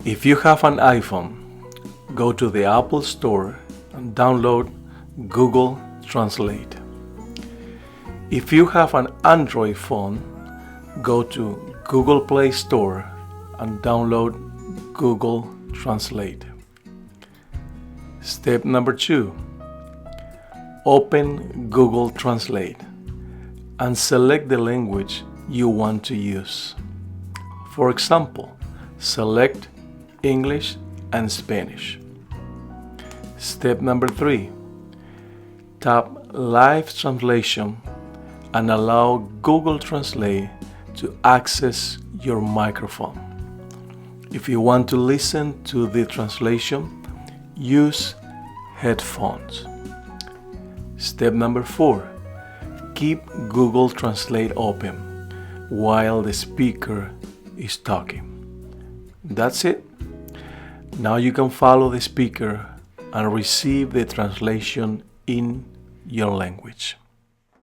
If you have an iPhone, go to the Apple Store and download Google Translate. If you have an Android phone, go to Google Play Store and download Google Translate. Step number 2. Open Google Translate and select the language you want to use. For example, select English and Spanish. Step number 3. Tap Live Translation and allow Google Translate to access your microphone. If you want to listen to the translation, use headphones. Step number 4. Keep Google Translate open while the speaker is talking. That's it. Now you can follow the speaker and receive the translation in your language.